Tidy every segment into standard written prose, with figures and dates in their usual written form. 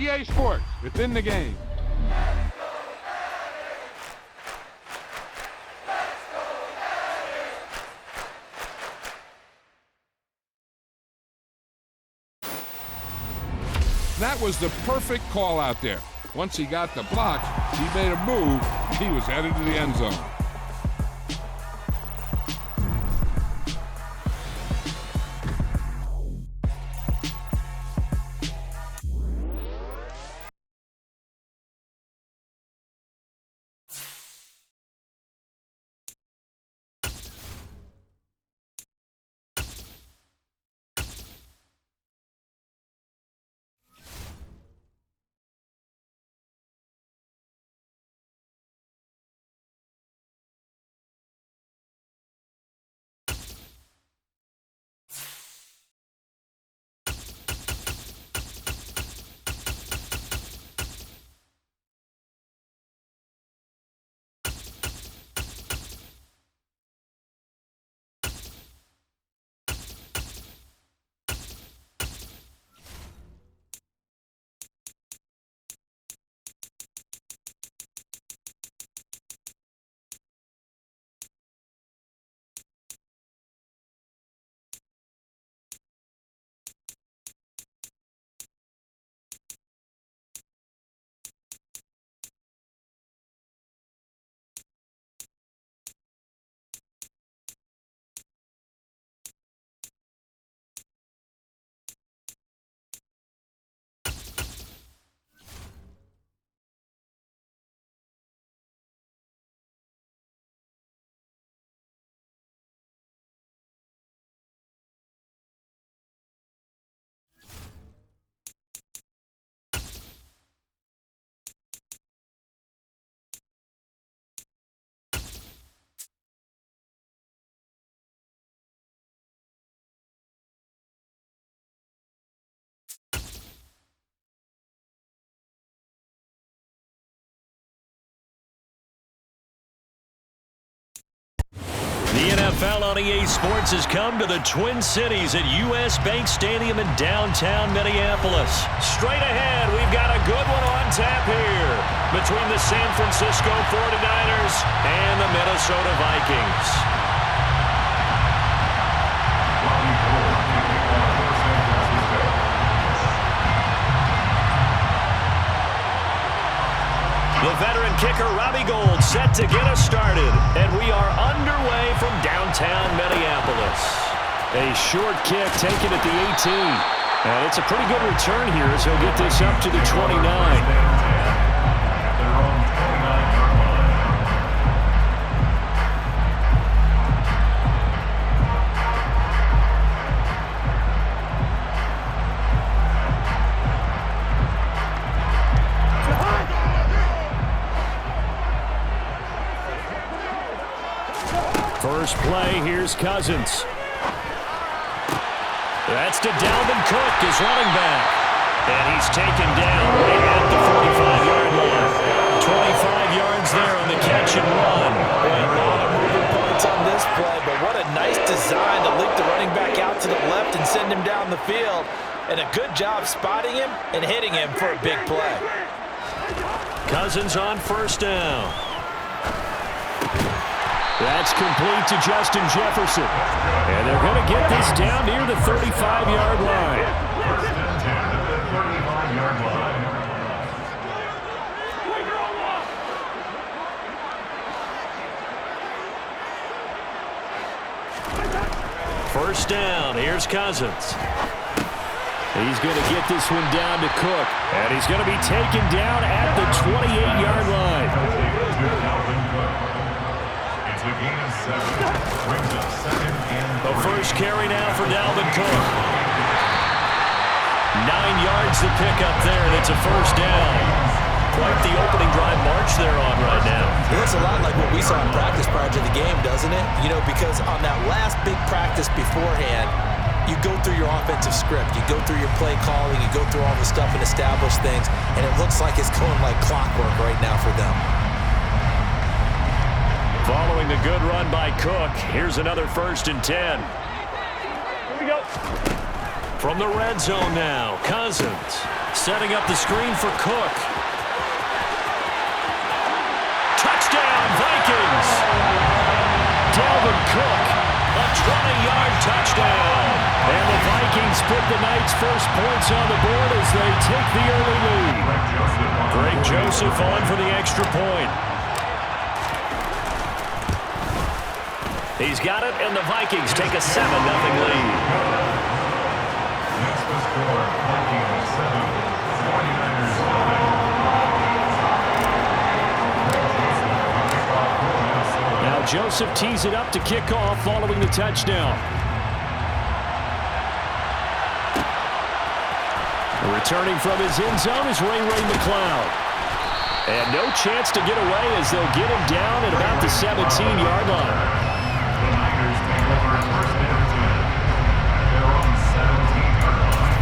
EA Sports. It's in the game. That was the perfect call out there. Once he got the block, he made a move. He was headed to the end zone. The NFL on EA Sports has come to the Twin Cities at US Bank Stadium in downtown Minneapolis. Straight ahead, we've got a good one on tap here between the San Francisco 49ers and the Minnesota Vikings. The veteran kicker, Robbie Gould, set to get us started. And we are underway from downtown Minneapolis. A short kick taken at the 18. And it's a pretty good return here as he'll get this up to the 29. First play, here's Cousins. That's to Dalvin Cook, his running back. And he's taken down right at the 45-yard line. 25 yards there on the catch and run. A lot of moving parts on this play, but what a nice design to link the running back out to the left and send him down the field. And a good job spotting him and hitting him for a big play. Cousins on first down. That's complete to Justin Jefferson. And they're going to get this down near the 35-yard line. First down, here's Cousins. He's going to get this one down to Cook. And he's going to be taken down at the 28-yard line. The first carry now for Dalvin Cook. 9 yards to pick up there, and it's a first down. Quite the opening drive march they're on right now. It looks a lot like what we saw in practice prior to the game, doesn't it? You know, because on that last big practice beforehand, you go through your offensive script. You go through your play calling. You go through all the stuff and establish things, and it looks like it's going like clockwork right now for them. Following a good run by Cook, here's another 1st and 10. Here we go. From the red zone now, Cousins setting up the screen for Cook. Touchdown, Vikings! Dalvin Cook, a 20-yard touchdown. And the Vikings put the night's first points on the board as they take the early lead. Greg Joseph on for the extra point. He's got it, and the Vikings take a 7-0 lead. Next to score, Vikings 7, 49ers 5. Now Joseph tees it up to kick off following the touchdown. Returning from his end zone is Ray McCloud. And no chance to get away as they'll get him down at about the 17-yard line. The Niners take over first and 10. They're on the 17-yard line.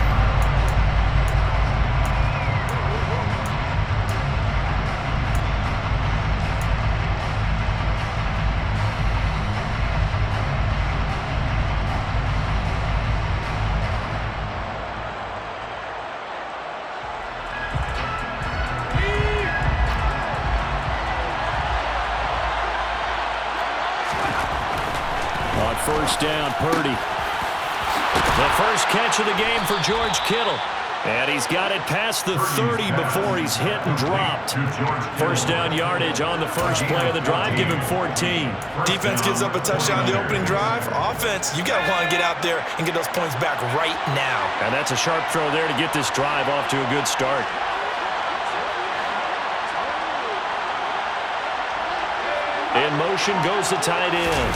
First down, Purdy. The first catch of the game for George Kittle. And he's got it past the 30 before he's hit and dropped. First down yardage on the first play of the drive, give him 14. Defense gives up a touchdown on the opening drive. Offense, you got to want to get out there and get those points back right now. And that's a sharp throw there to get this drive off to a good start. In motion goes the tight end.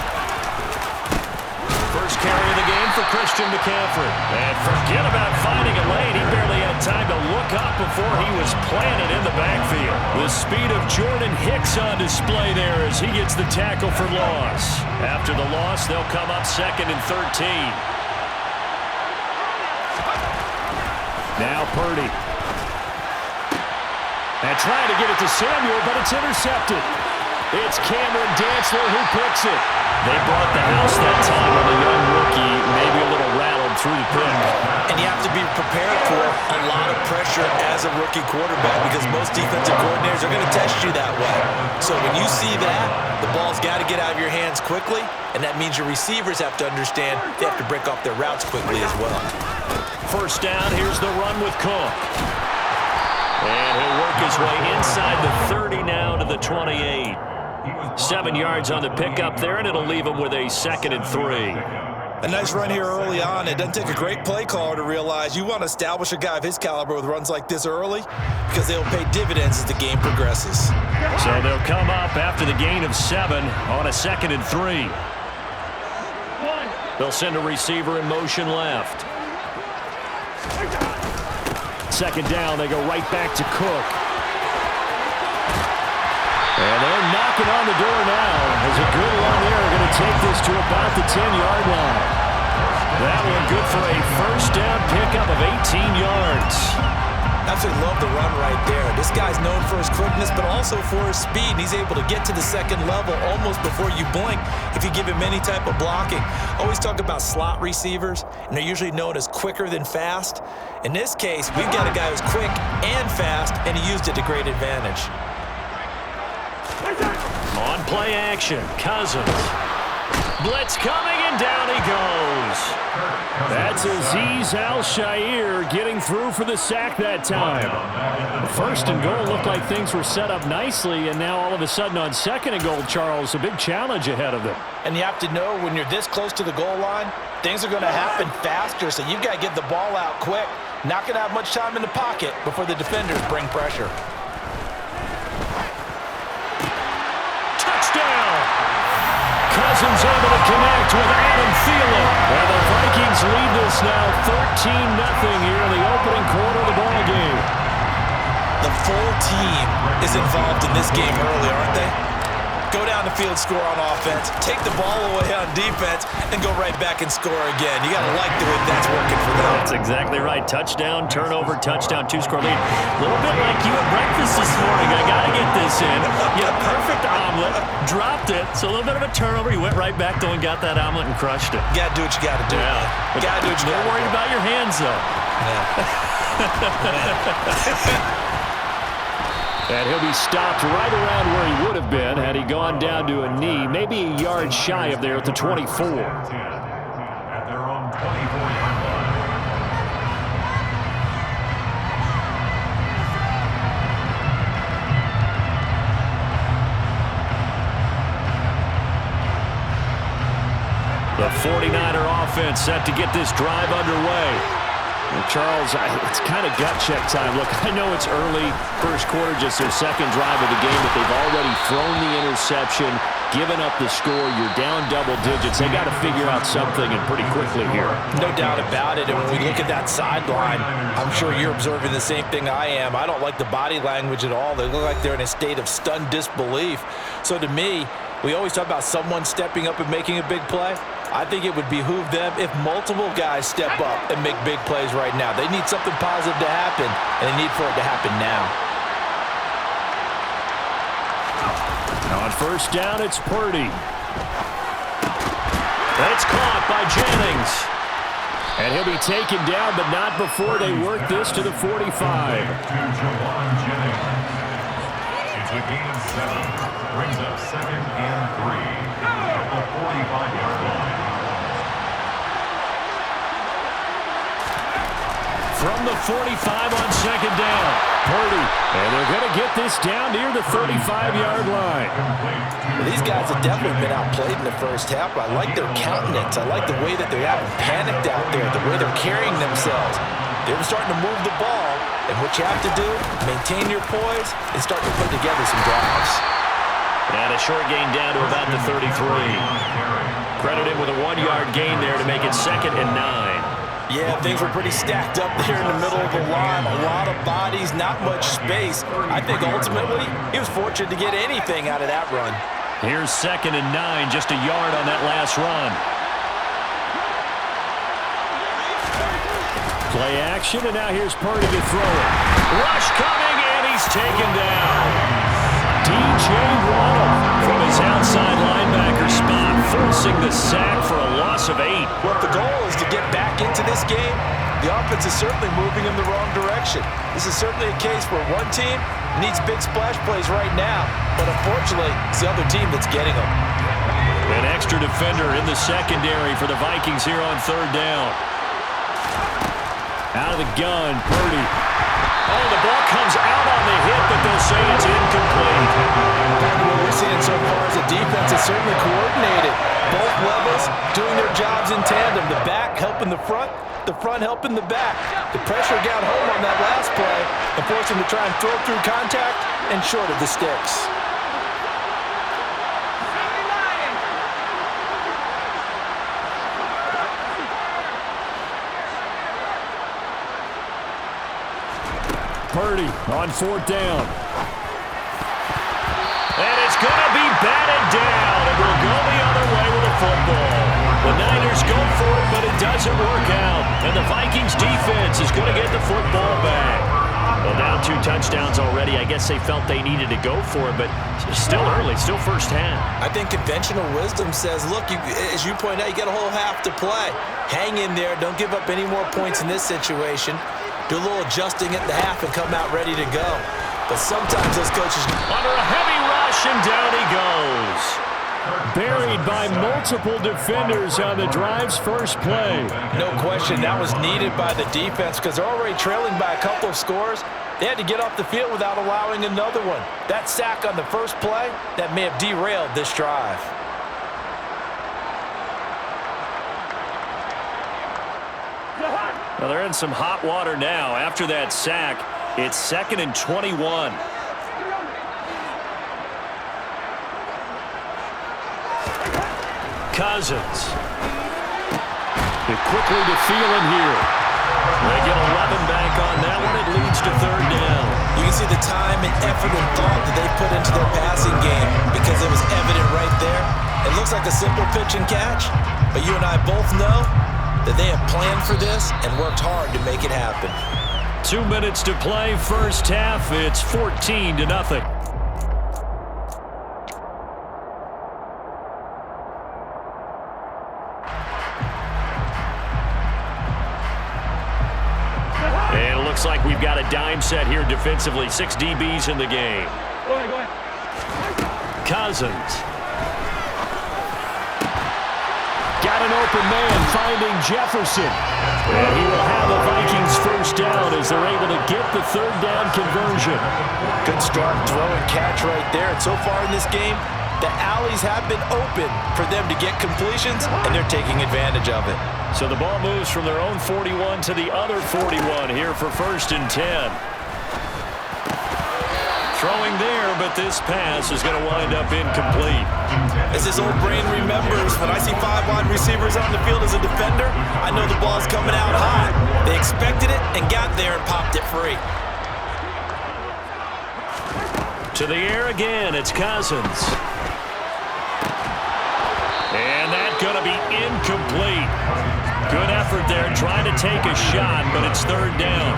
First carry of the game for Christian McCaffrey. And forget about finding a lane. He barely had time to look up before he was planted in the backfield. The speed of Jordan Hicks on display there as he gets the tackle for loss. After the loss, they'll come up 2nd and 13. Now Purdy. And trying to get it to Samuel, but it's intercepted. It's Cameron Dantzler who picks it. They brought the house that time on the young rookie, maybe a little rattled through the pick. And you have to be prepared for a lot of pressure as a rookie quarterback because most defensive coordinators are going to test you that way. So when you see that, the ball's got to get out of your hands quickly, and that means your receivers have to understand they have to break off their routes quickly as well. First down, here's the run with Cook. And he'll work his way inside the 30 now to the 28. 7 yards on the pickup there, and it'll leave him with a 2nd and 3. A nice run here early on. It doesn't take a great play caller to realize you want to establish a guy of his caliber with runs like this early because they'll pay dividends as the game progresses. So they'll come up after the gain of 7 on a 2nd and 3. They'll send a receiver in motion left. Second down, they go right back to Cook. And they're knocking on the door now. There's a good run there. Going to take this to about the 10-yard line. That one good for a first down pickup of 18 yards. Absolutely love the run right there. This guy's known for his quickness, but also for his speed. And he's able to get to the second level almost before you blink if you give him any type of blocking. Always talk about slot receivers, and they're usually known as quicker than fast. In this case, we've got a guy who's quick and fast, and he used it to great advantage. On play action, Cousins. Blitz coming, and down he goes. That's Azeez Al-Shaair getting through for the sack that time. First and goal looked like things were set up nicely, and now all of a sudden on 2nd and goal, Charles, a big challenge ahead of them. And you have to know when you're this close to the goal line, things are going to happen faster, so you've got to get the ball out quick. Not going to have much time in the pocket before the defenders bring pressure. Cousins able to connect with Adam Thielen. And the Vikings lead this now 13-0 here in the opening quarter of the ball game. The full team is involved in this game early, aren't they? go down the field, score on offense, take the ball away on defense, and go right back and score again. You got to like the way that's working for them. That's exactly right. Touchdown, turnover, touchdown, two-score lead. A little bit like you at breakfast this morning. I got to get this in. You had a perfect omelet, dropped it, so a little bit of a turnover. You went right back, though, and got that omelet and crushed it. You got to do what you got to do. Yeah. You got to do what you got to do. They're worried about your hands, though. And he'll be stopped right around where he would have been had he gone down to a knee, maybe a yard shy of there at the 24. At their own 24-yard line. The 49er offense set to get this drive underway. Well, Charles, it's kind of gut check time. Look, I know it's early, first quarter, just their second drive of the game, but they've already thrown the interception, given up the score. You're down double digits. They got to figure out something, and pretty quickly here. No doubt about it. And when we look at that sideline, I'm sure you're observing the same thing I am. I don't like the body language at all. They look like they're in a state of stunned disbelief. So to me, we always talk about someone stepping up and making a big play. I think it would behoove them if multiple guys step up and make big plays right now. They need something positive to happen, and they need for it to happen now. On first down, it's Purdy. That's caught by Jennings. And he'll be taken down, but not before they work this to the 45. It's a gain of 7. Brings up 2nd and 3 at the 45-yard line. From the 45 on second down, Purdy. And they're going to get this down near the 35-yard line. Well, these guys have definitely been outplayed in the first half. I like their countenance. I like the way that they haven't panicked out there, the way they're carrying themselves. They're starting to move the ball, and what you have to do, maintain your poise and start to put together some drives. And a short gain down to about the 33. Credit him with a 1-yard gain there to make it 2nd and 9. Yeah, things were pretty stacked up there in the middle of the line. A lot of bodies, not much space. I think ultimately he was fortunate to get anything out of that run. Here's 2nd and 9, just a yard on that last run. Play action, and now here's Purdy to throw it. Rush coming, and he's taken down. D.J. Waddle from his outside linebacker spot, forcing the sack for a loss of 8. Well, if the goal is to get back into this game, the offense is certainly moving in the wrong direction. This is certainly a case where one team needs big splash plays right now, but unfortunately, it's the other team that's getting them. An extra defender in the secondary for the Vikings here on third down. Out of the gun, Purdy. Oh, the ball comes out on the hit, but they'll say it's incomplete. What we're seeing so far is the defense is certainly coordinated. Both levels doing their jobs in tandem. The back helping the front helping the back. The pressure got home on that last play and forced him to try and throw through contact and short of the sticks. Purdy on fourth down. And it's going to be batted down. It will go the other way with the football. The Niners go for it, but it doesn't work out. And the Vikings defense is going to get the football back. Well, down 2 touchdowns already. I guess they felt they needed to go for it, but still early, still first half. I think conventional wisdom says, look, as you point out, you got a whole half to play. Hang in there. Don't give up any more points in this situation. Do a little adjusting at the half and come out ready to go. But sometimes those coaches... Under a heavy rush, and down he goes. Buried by multiple defenders on the drive's first play. No question, that was needed by the defense because they're already trailing by a couple of scores. They had to get off the field without allowing another one. That sack on the first play, that may have derailed this drive. Well, they're in some hot water now. After that sack, it's 2nd and 21. Cousins. They're quickly to Thielen here. They get 11 back on that one. It leads to third down. You can see the time and effort and thought that they put into their passing game because it was evident right there. It looks like a simple pitch and catch, but you and I both know that they have planned for this and worked hard to make it happen. 2 minutes to play, first half. It's 14-0. And it looks like we've got a dime set here defensively. 6 DBs in the game. Go ahead. Cousins. Got an open man finding Jefferson. And he will have the Vikings first down as they're able to get the third down conversion. Good start, throw and catch right there. And so far in this game, the alleys have been open for them to get completions, and they're taking advantage of it. So the ball moves from their own 41 to the other 41 here for 1st and 10. Throwing there, but this pass is going to wind up incomplete. As this old brain remembers, when I see 5 wide receivers on the field as a defender, I know the ball's coming out hot. They expected it and got there and popped it free. To the air again, it's Cousins. And that's going to be incomplete. Good effort there, trying to take a shot, but it's third down.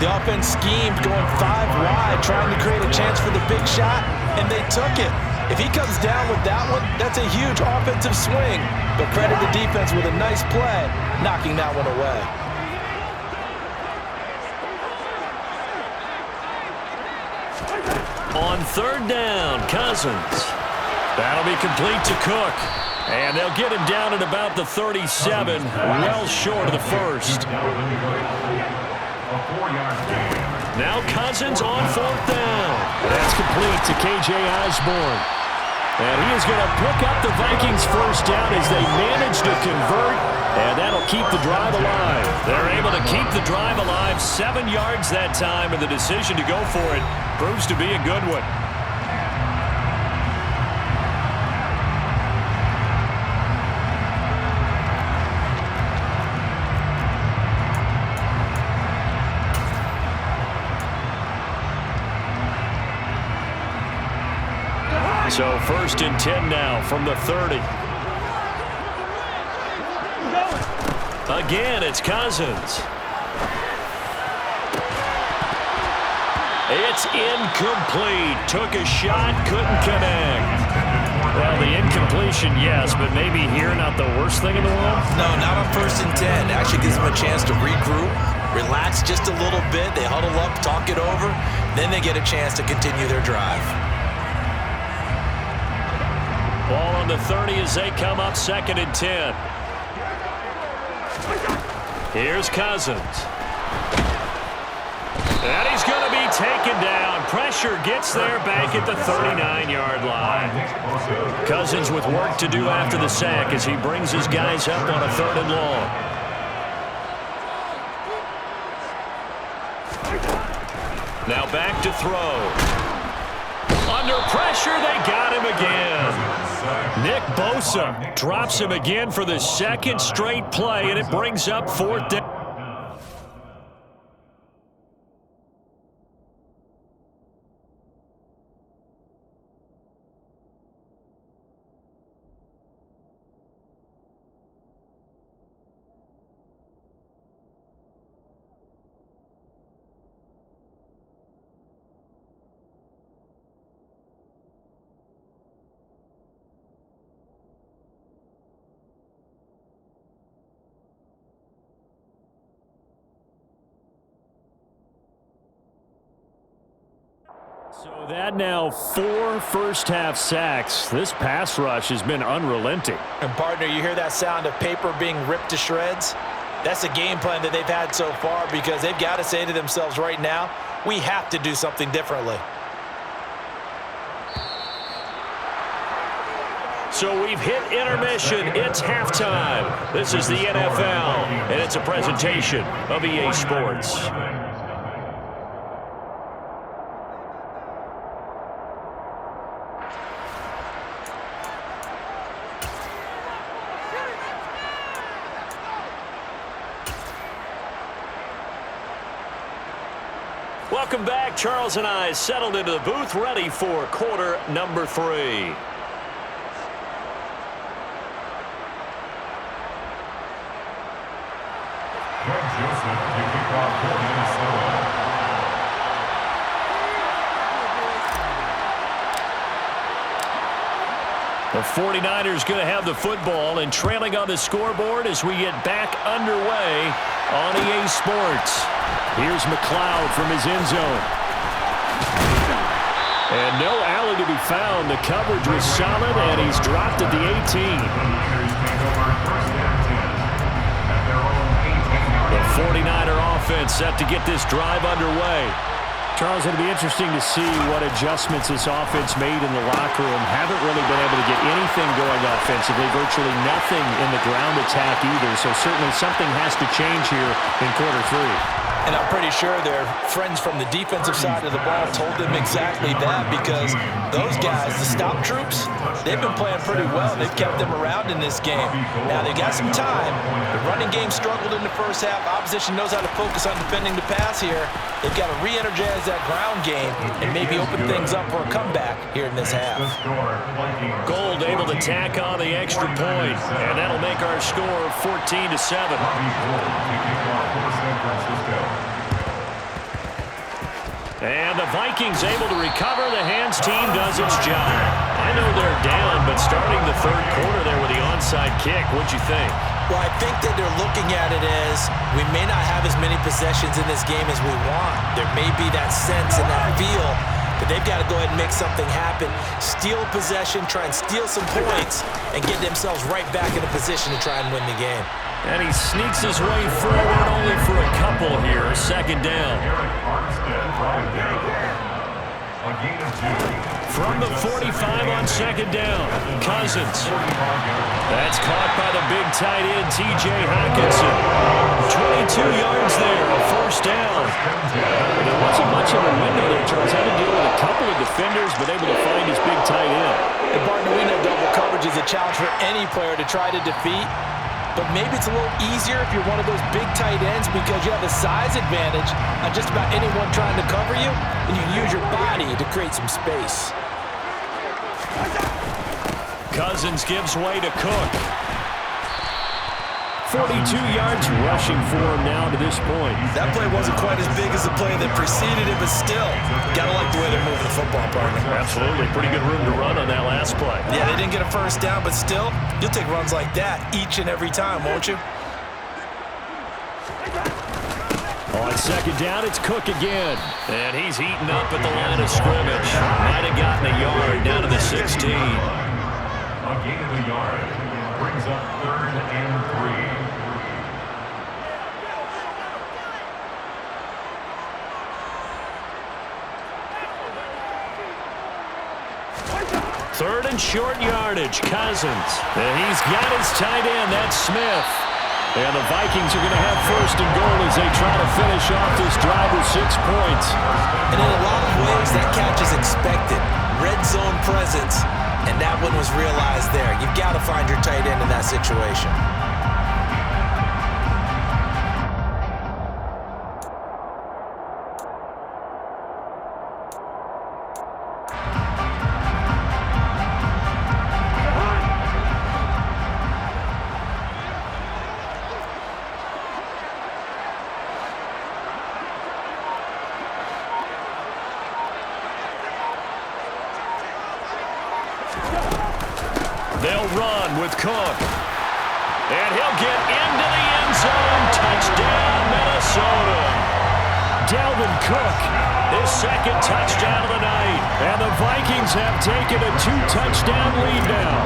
The offense schemed, going 5 wide, trying to create a chance for the big shot, and they took it. If he comes down with that one, that's a huge offensive swing. But credit the defense with a nice play, knocking that one away. On third down, Cousins. That'll be complete to Cook. And they'll get him down at about the 37, well short of the first. Now Cousins on 4th down. That's complete to K.J. Osborne. And he is going to pick up the Vikings first down as they manage to convert, and that'll keep the drive alive. They're able to keep the drive alive, 7 yards that time, and the decision to go for it proves to be a good one. So 1st and 10 now from the 30. Again, it's Cousins. It's incomplete. Took a shot, couldn't connect. Well, the incompletion, yes, but maybe here not the worst thing in the world? No, not on 1st and 10. Actually gives them a chance to regroup, relax just a little bit. They huddle up, talk it over. Then they get a chance to continue their drive. Ball on the 30 as they come up 2nd and 10. Here's Cousins. And he's going to be taken down. Pressure gets there back at the 39-yard line. Cousins with work to do after the sack as he brings his guys up on a 3rd and long. Now back to throw. Under pressure, they got him again. Nick Bosa drops him again for the 2nd straight play, and it brings up 4th down. So that now 4 first-half sacks. This pass rush has been unrelenting. And, partner, you hear that sound of paper being ripped to shreds? That's a game plan that they've had so far because they've got to say to themselves right now, we have to do something differently. So we've hit intermission. It's halftime. This is the NFL, and it's a presentation of EA Sports. Welcome back. Charles and I settled into the booth, ready for quarter number 3. Joseph to kick off for Minnesota. The 49ers going to have the football and trailing on the scoreboard as we get back underway on EA Sports. Here's McLeod from his end zone. And no alley to be found. The coverage was solid, and he's dropped at the 18. The 49er offense set to get this drive underway. Charles, it'll be interesting to see what adjustments this offense made in the locker room. Haven't really been able to get anything going offensively, virtually nothing in the ground attack either. So certainly something has to change here in quarter 3. And I'm pretty sure their friends from the defensive side of the ball told them exactly that, because those guys, the stop troops, they've been playing pretty well. They've kept them around in this game. Now, they got some time. The running game struggled in the first half. Opposition knows how to focus on defending the pass here. They've got to re-energize that ground game and maybe open things up for a comeback here in this half. Gold able to tack on the extra point, and that'll make our score 14-7. And the Vikings able to recover. The hands team does its job. I know they're down, but starting the third quarter there with the onside kick, what'd you think? Well, I think that they're looking at it as we may not have as many possessions in this game as we want. There may be that sense and that feel, but they've got to go ahead and make something happen. Steal possession, try and steal some points, and get themselves right back in a position to try and win the game. And he sneaks his way forward only for a couple here. Second down. From the 45 on second down, Cousins. That's caught by the big tight end, T.J. Hockenson. 22 yards there, first down. There wasn't much of a window there, Charles. Had to deal with a couple of defenders, but able to find his big tight end. And Barton, we know double coverage is a challenge for any player to try to defeat. But maybe it's a little easier if you're one of those big tight ends because you have a size advantage on just about anyone trying to cover you, and you can use your body to create some space. Cousins gives way to Cook. 42 yards rushing for him now to this point. That play wasn't quite as big as the play that preceded it, but still, gotta like the way they're moving the football, partner. Absolutely. Pretty good room to run on that last play. Yeah, they didn't get a first down, but still, you'll take runs like that each and every time, won't you? On second down, it's Cook again. And he's heating up at the line of scrimmage. Might have gotten a yard down to the 16. A gain of a yard brings up 3rd and 3. Third and short yardage, Cousins. And he's got his tight end, that's Smith. And the Vikings are going to have first and goal as they try to finish off this drive with 6 points. And in a lot of ways, that catch is expected. Red zone presence, and that one was realized there. You've got to find your tight end in that situation. They'll run with Cook. And he'll get into the end zone. Touchdown, Minnesota. Dalvin Cook, his second touchdown of the night. And the Vikings have taken a 2-touchdown lead now.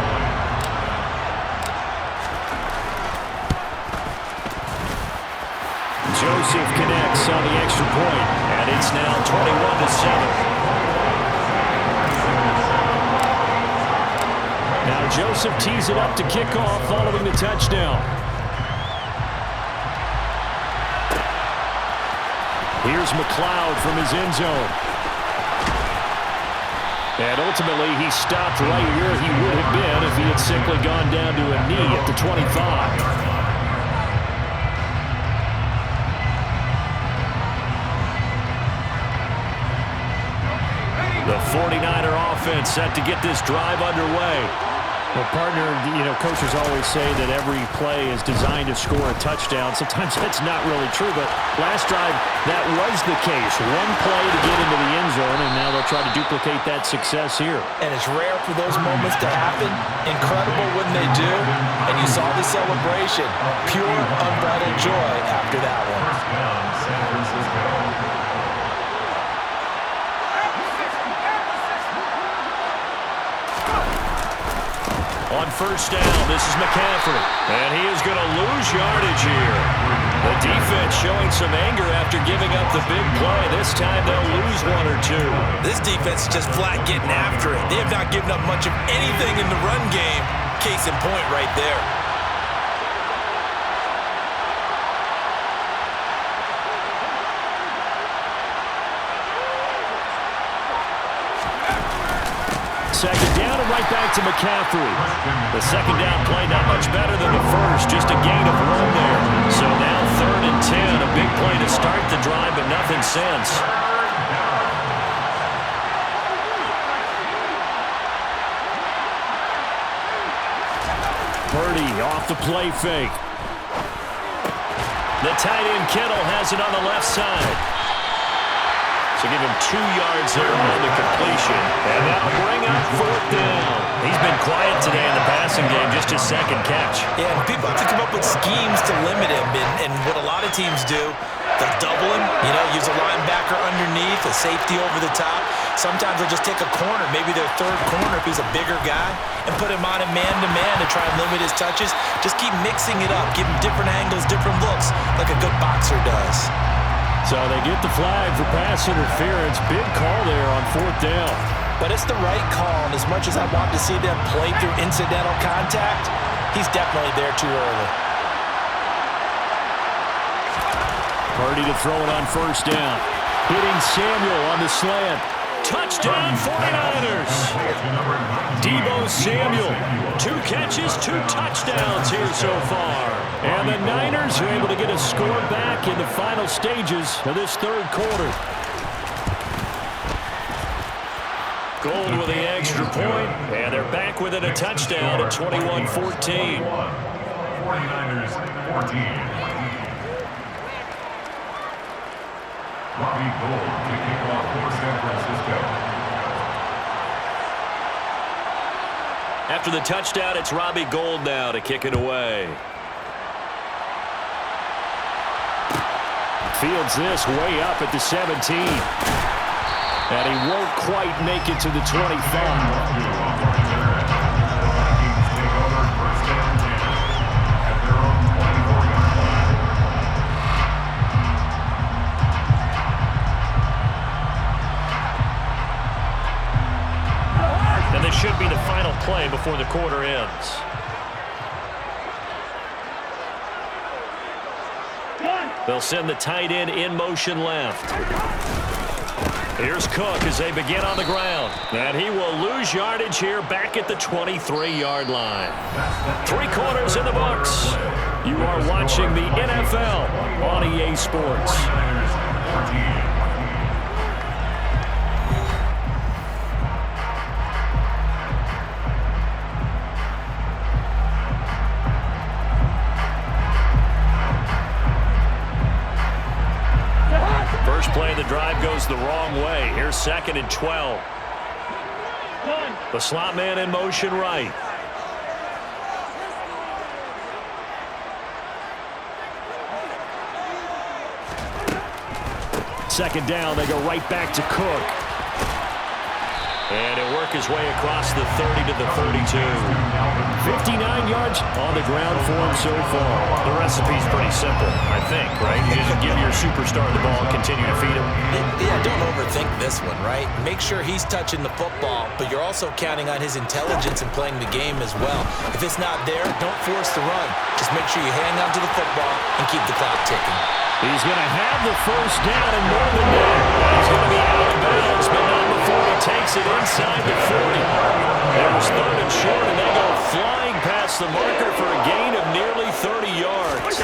Joseph connects on the extra point, and it's now 21-7. Now Joseph tees it up to kick off following the touchdown. Here's McLeod from his end zone. And ultimately he stopped right where he would have been if he had simply gone down to a knee at the 25. offense set to get this drive underway. Well, partner, coaches always say that every play is designed to score a touchdown. Sometimes that's not really true, but last drive, that was the case. One play to get into the end zone, and now they'll try to duplicate that success here. And it's rare for those moments to happen. Incredible when they do. And you saw the celebration. Pure, unbridled joy after that one. First down, San Francisco. On first down, this is McCaffrey. And he is going to lose yardage here. The defense showing some anger after giving up the big play. This time they'll lose one or two. This defense is just flat getting after it. They have not given up much of anything in the run game. Case in point right there. Second down and right back to McCaffrey. The second down play not much better than the first, just a gain of 1 there. So now 3rd and 10, a big play to start the drive, but nothing since. Purdy off the play fake. The tight end Kittle has it on the left side. So give him 2 yards there on the completion. And that'll bring up 4th down. He's been quiet today in the passing game, just his second catch. Yeah, and people have to come up with schemes to limit him. And what a lot of teams do, they'll double him, use a linebacker underneath, a safety over the top. Sometimes they'll just take a corner, maybe their 3rd corner if he's a bigger guy, and put him on a man-to-man to try and limit his touches. Just keep mixing it up, give him different angles, different looks, like a good boxer does. So they get the flag for pass interference. Big call there on 4th down. But it's the right call, and as much as I want to see them play through incidental contact, he's definitely there too early. Purdy to throw it on first down. Hitting Samuel on the slant. Touchdown 49ers. Deebo Samuel. 2 catches, 2 touchdowns here so far. And the Niners are able to get a score back in the final stages of this 3rd quarter. Gold with the extra point, and they're back within a touchdown at 21-14. 49ers 14. Robbie Gould to kick off for San Francisco. After the touchdown, it's Robbie Gould now to kick it away. Fields this way up at the 17. And he won't quite make it to the 25. And this should be the final play before the quarter ends. They'll send the tight end in motion left. Here's Cook as they begin on the ground. And he will lose yardage here back at the 23-yard line. 3 quarters in the books. You are watching the NFL on EA Sports. First play of the drive goes the wrong way. Here's 2nd and 12. The slot man in motion right. Second down, they go right back to Cook. And he'll work his way across the 30 to the 32. 59 yards on the ground for him so far. The recipe's pretty simple, I think, right? You just give your superstar the ball and continue to feed him. Yeah, don't overthink this one, right? Make sure he's touching the football, but you're also counting on his intelligence in playing the game as well. If it's not there, don't force the run. Just make sure you hang on to the football and keep the clock ticking. He's going to have the first down and more than that. He's going to be out of bounds, but not before he takes it inside the 40. There's 3rd and short, and they go flying past the marker for a gain of nearly 30 yards.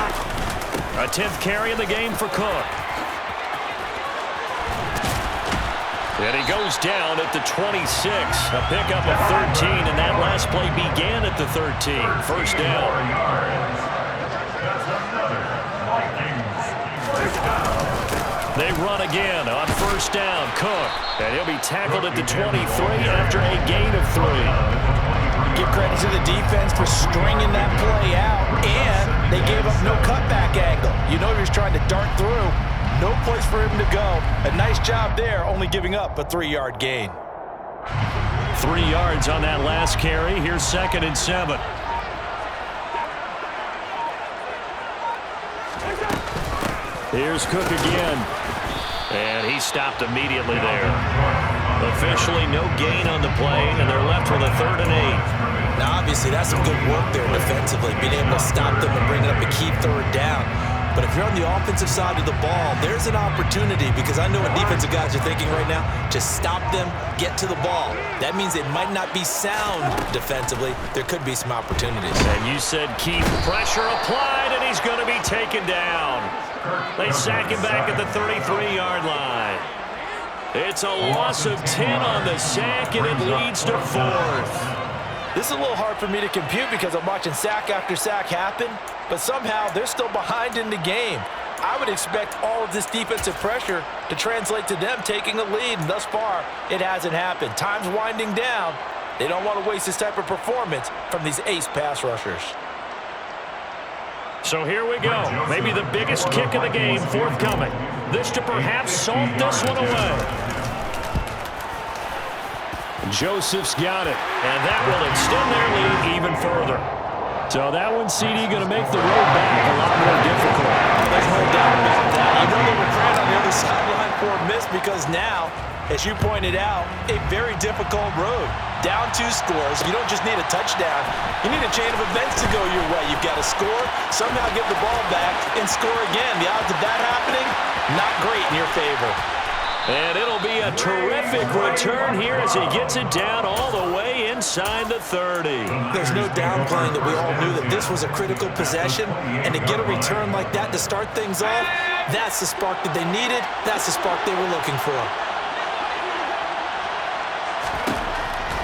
A 10th carry in the game for Cook. And he goes down at the 26. A pickup of 13, and that last play began at the 13. First down. They run again on first down. Cook. And he'll be tackled at the 23 after a gain of 3. Give credit to the defense for stringing that play out, and they gave up no cutback angle. You know he was trying to dart through. No place for him to go. A nice job there, only giving up a 3-yard gain. 3 yards on that last carry. Here's 2nd and 7. Here's Cook again. And he stopped immediately there. Officially no gain on the play, and they're left with a 3rd and 8. Now, obviously, that's some good work there defensively, being able to stop them and bring it up a key 3rd down. But if you're on the offensive side of the ball, there's an opportunity, because I know what defensive guys are thinking right now. Just stop them, get to the ball. That means it might not be sound defensively. There could be some opportunities. And you said keep pressure applied, and he's going to be taken down. They sack him back at the 33-yard line. It's a loss of 10 on the sack, and it leads to 4th. This is a little hard for me to compute because I'm watching sack after sack happen, but somehow they're still behind in the game. I would expect all of this defensive pressure to translate to them taking a lead, and thus far, it hasn't happened. Time's winding down. They don't want to waste this type of performance from these ace pass rushers. So here we go. Maybe the biggest kick of the game forthcoming. This to perhaps salt this one away. Joseph's got it, and that will extend their lead even further. So that one, CD, going to make the road back a lot more difficult. There's no doubt about that. You know they were praying on the other sideline for a miss, because now, as you pointed out, a very difficult road. Down 2 scores. You don't just need a touchdown. You need a chain of events to go your way. You've got to score, somehow get the ball back, and score again. The odds of that happening, not great in your favor. And it'll be a terrific return here as he gets it down all the way inside the 30. There's no downplaying that we all knew that this was a critical possession, and to get a return like that to start things off, that's the spark that they needed. That's the spark they were looking for.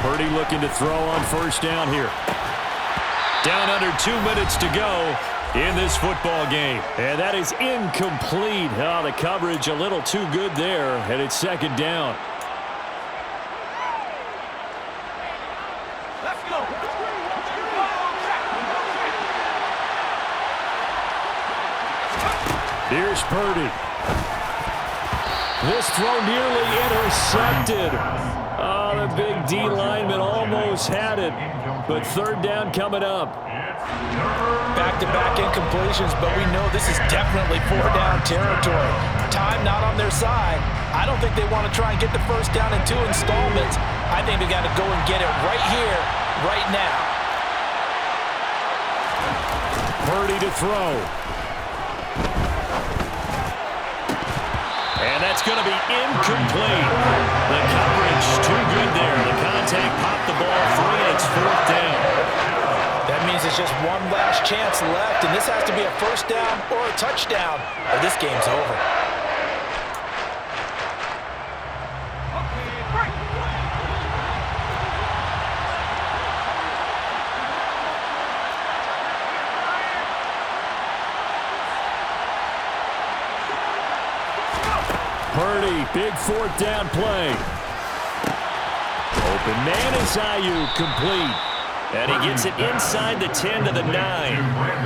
Purdy looking to throw on first down here. Down under 2 minutes to go in this football game. And that is incomplete. Oh, the coverage a little too good there, and it's 2nd down. Let's go. Here's Purdy. This throw nearly intercepted. Oh, the big D lineman almost had it, but 3rd down coming up. Back-to-back incompletions, but we know this is definitely 4-down territory. Time not on their side. I don't think they want to try and get the first down in 2 installments. I think they got to go and get it right here, right now. Purdy to throw. And that's going to be incomplete. The coverage too good there. The contact popped the ball free, and it's 4th down. That means it's just one last chance left, and this has to be a first down or a touchdown, or this game's over. Purdy, big 4th down play. Open man is Ayuk, complete. And he gets it inside the 10 to the 9.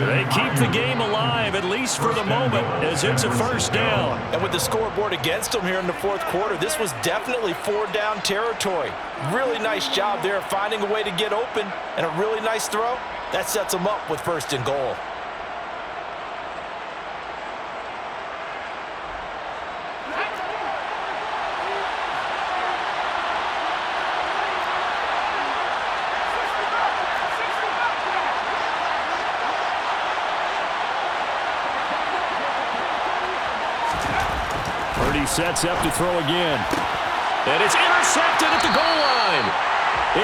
They keep the game alive, at least for the moment, as it's a first down. And with the scoreboard against them here in the 4th quarter, this was definitely 4-down territory. Really nice job there finding a way to get open, and a really nice throw. That sets them up with 1st and goal. Sets up to throw again. And it's intercepted at the goal line.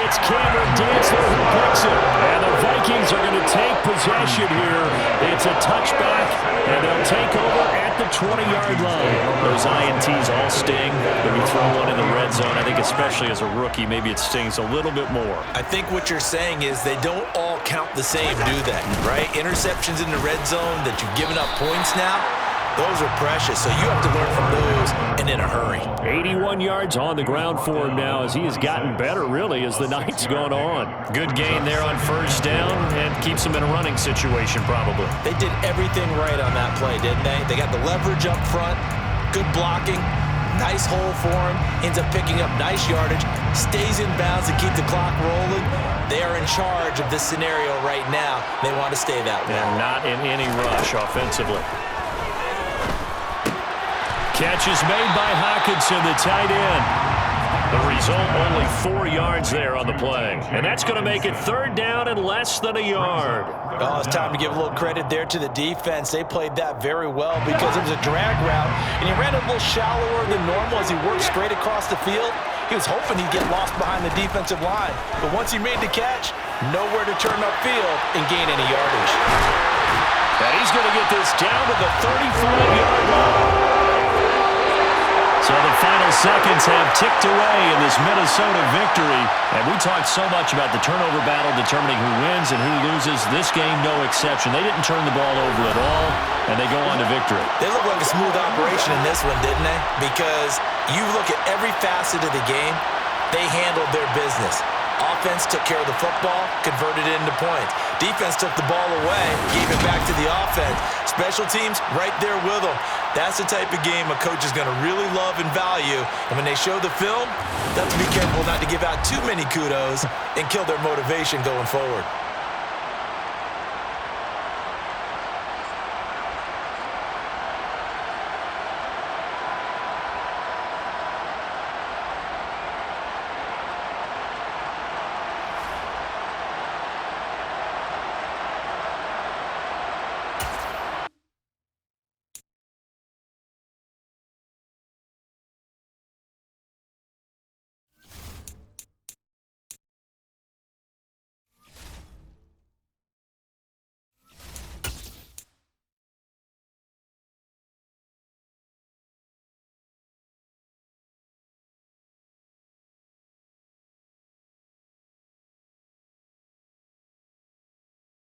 It's Cameron Dantzler who picks it. And the Vikings are going to take possession here. It's a touchback, and they'll take over at the 20-yard line. Those INTs all sting. When you throw one in the red zone, I think especially as a rookie, maybe it stings a little bit more. I think what you're saying is they don't all count the same, do they? Right? Interceptions in the red zone that you've given up points now, those are precious, so you have to learn from those and in a hurry. 81 yards on the ground for him now as he has gotten better, really, as the night's gone on. Good gain there on first down and keeps him in a running situation probably. They did everything right on that play, didn't they? They got the leverage up front, good blocking, nice hole for him, ends up picking up nice yardage, stays in bounds to keep the clock rolling. They are in charge of this scenario right now. They want to stay that way. And not in any rush offensively. Catch is made by Hockenson, the tight end. The result, only 4 yards there on the play. And that's going to make it third down and less than a yard. Oh, it's time to give a little credit there to the defense. They played that very well because it was a drag route, and he ran a little shallower than normal as he worked straight across the field. He was hoping he'd get lost behind the defensive line. But once he made the catch, nowhere to turn upfield and gain any yardage. And he's going to get this down to the 35-yard line. So the final seconds have ticked away in this Minnesota victory. And we talked so much about the turnover battle determining who wins and who loses. This game, no exception. They didn't turn the ball over at all, and they go on to victory. They look like a smooth operation in this one, didn't they? Because you look at every facet of the game, they handled their business. Offense took care of the football, converted it into points. Defense took the ball away, gave it back to the offense. Special teams, right there with them. That's the type of game a coach is going to really love and value. And when they show the film, they have to be careful not to give out too many kudos and kill their motivation going forward.